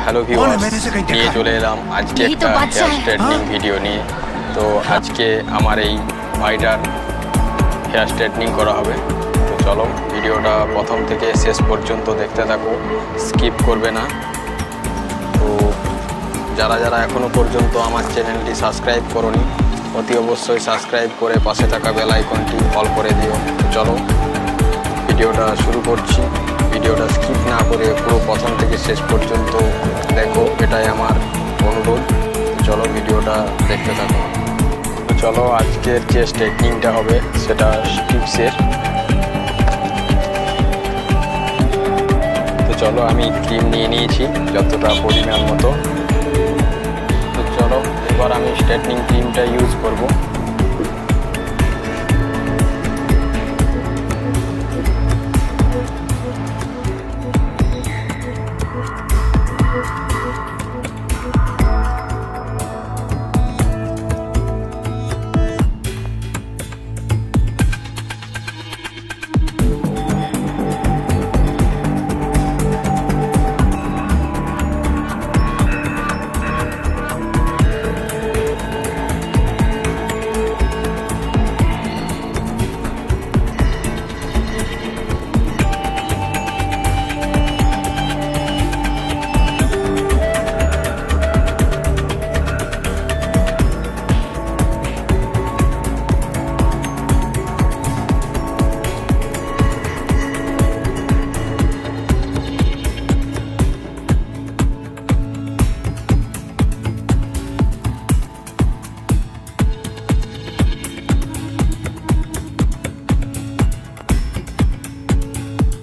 Hello viewers, নিয়ে চলে এলাম আজকে একটা হেয়ার স্ট্রেটনিং ভিডিও নিয়ে। তো আজকে আমার এই ভাইটার হেয়ার স্ট্রেটনিং করা হবে। তো চলো ভিডিওটা প্রথম থেকে শেষ পর্যন্ত দেখতে থাকো, স্কিপ করবে না। তো যারা যারা এখনও পর্যন্ত আমার চ্যানেলটি সাবস্ক্রাইব করোনি, অতি অবশ্যই সাবস্ক্রাইব করে পাশে থাকা বেল আইকনটি অল করে দিও। চলো ভিডিওটা শুরু করছি। ভিডিওটা স্কিপ না করে পুরো প্রথম থেকে শেষ পর্যন্ত দেখো, এটাই আমার অনুরোধ। চলো ভিডিওটা দেখতে থাকো। চলো আজকের যে স্ট্রেটনিংটা হবে সেটা স্টিপসের। তো চলো আমি ক্রিম নিয়ে নিয়েছি যতটা পরিমাণ মতো। তো চলো এবার আমি স্ট্রেটনিং ক্রিমটা ইউজ করব।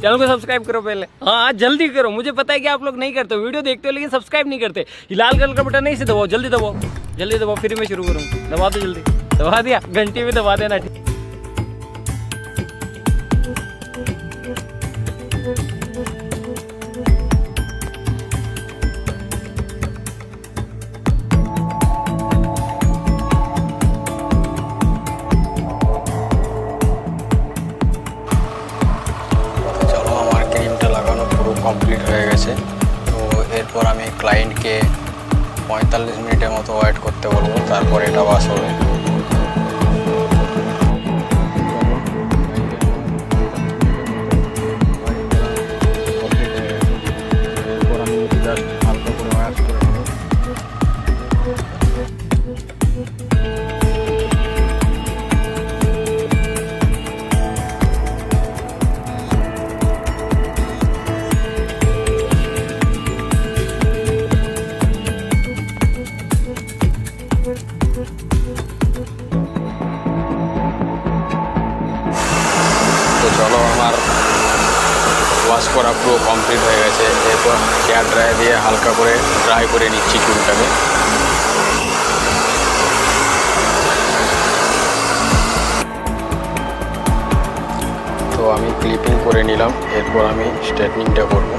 चैनल को सब्सक्राइब करो पहले। हाँ जल्दी करो, मुझे पता है कि आप लोग नहीं करते हो, वीडियो देखते हो लेकिन सब्सक्राइब नहीं करते। लाल कलर का बटन नहीं से दबाओ, जल्दी दबाओ, जल्दी दबाओ, फिर मैं शुरू करूँ। दबा दो जल्दी, दबा दिया, घंटी में दबा देना। ठीक কমপ্লিট হয়ে গেছে। তো এরপর আমি ক্লায়েন্টকে 45 মিনিটের মতো ওয়েট করতে বলবো, তারপর এটা ওয়াশ হবে। এরপর আমি জাস্ট হালকা করে ওয়াশ করে নেব। তো চলো আমার ওয়াশ করা পুরো কমপ্লিট হয়ে গেছে। এরপর হেয়ার ড্রায়ার দিয়ে হালকা করে ড্রাই করে নিচ্ছি চুলটাকে। তো আমি ক্লিপিং করে নিলাম, এরপর আমি স্ট্রেটনিংটা করবো।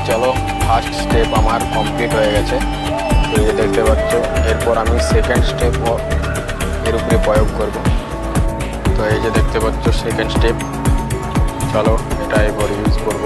চলো ফার্স্ট স্টেপ আমার কমপ্লিট হয়ে গেছে। তো এই দেখতে পাচ্ছ, এরপর আমি সেকেন্ড স্টেপ এর উপরে প্রয়োগ করব। তো এই যে দেখতে পাচ্ছ সেকেন্ড স্টেপ। চলো এটা এবার ইউজ করব।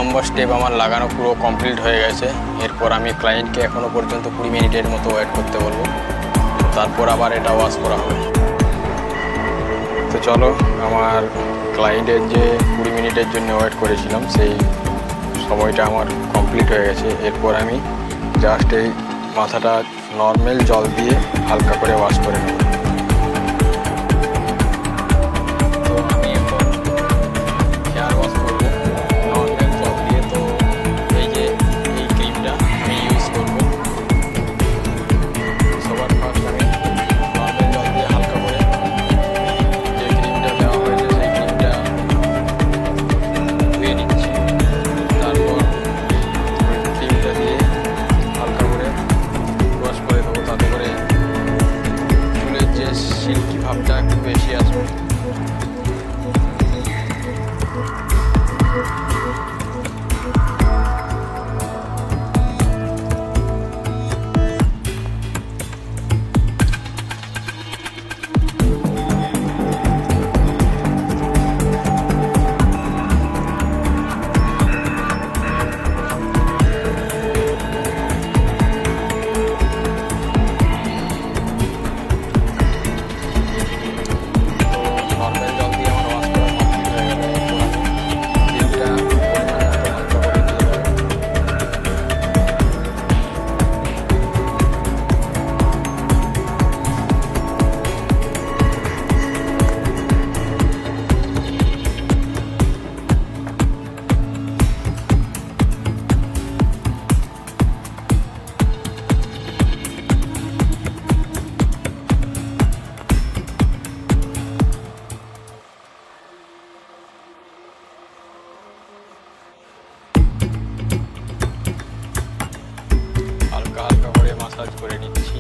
নম্বর স্টেপ আমার লাগানো পুরো কমপ্লিট হয়ে গেছে। এরপর আমি ক্লায়েন্টকে এখনও পর্যন্ত 20 মিনিটের মতো ওয়েট করতে বলবো, তারপর আবার এটা ওয়াশ করা হবে। তো চলো, আমার ক্লায়েন্টের যে 20 মিনিটের জন্য ওয়েট করেছিলাম সেই সময়টা আমার কমপ্লিট হয়ে গেছে। এরপর আমি জাস্ট এই মাথাটা নর্মাল জল দিয়ে হালকা করে ওয়াশ করে নেব। তো আমি এখন হেয়ার ওয়াশ করবো নর্মাল জল দিয়ে। তো এই যে এই ক্রিমটা আমি ইউজ করবো। সবার ফার্স্ট আমি নর্মাল জল দিয়ে হালকা করে যে ক্রিমটা দেওয়া হয়েছে সেই ক্রিমটা ধুয়ে নিচ্ছি। তারপর ক্রিমটা দিয়ে হালকা করে ওয়াশ করে দেবো, তাতে করে চুলের যে সিল্কি ভাবটা একটু বেশি আসবে। হালকা হালকা করে মাসাজ করে নিচ্ছি।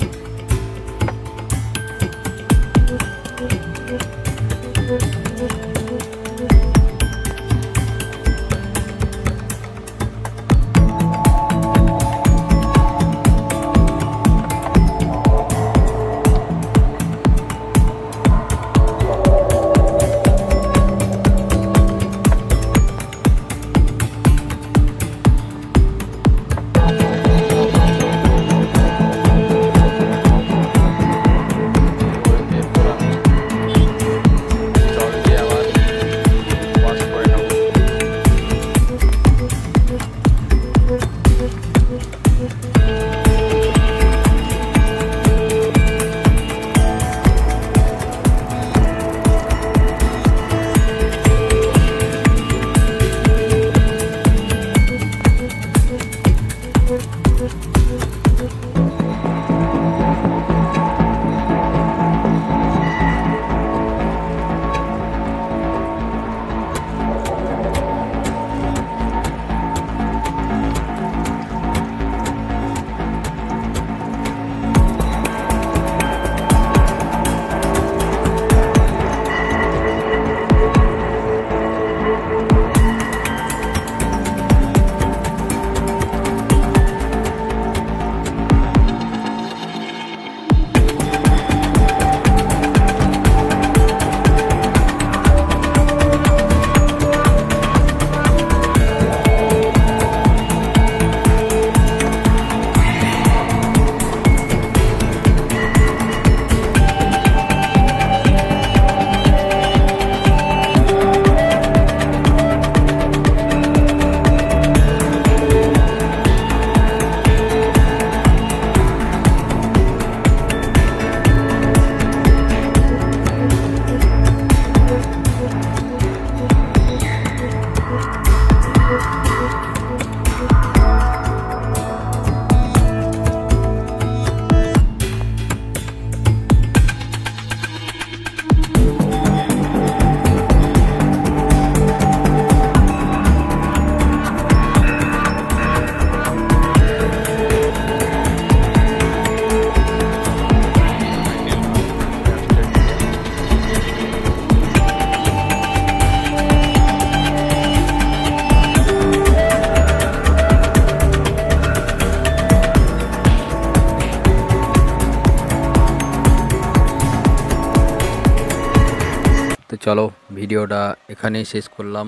তো চলো ভিডিওটা এখানেই শেষ করলাম।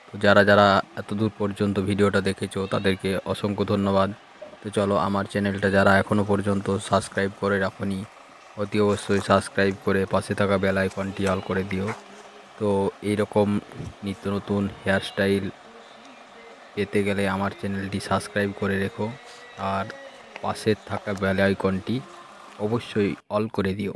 তো যারা যারা এত দূর পর্যন্ত ভিডিওটা দেখেছো তাদেরকে অসংখ্য ধন্যবাদ। তো চলো, আমার চ্যানেলটা যারা এখনও পর্যন্ত সাবস্ক্রাইব করে রাখোনি অতি অবশ্যই সাবস্ক্রাইব করে পাশে থাকা বেল আইকনটি অল করে দিও। তো এইরকম নিত্য নতুন হেয়ারস্টাইল পেতে গেলে আমার চ্যানেলটি সাবস্ক্রাইব করে রেখো আর পাশে থাকা বেল আইকনটি অবশ্যই অল করে দিও।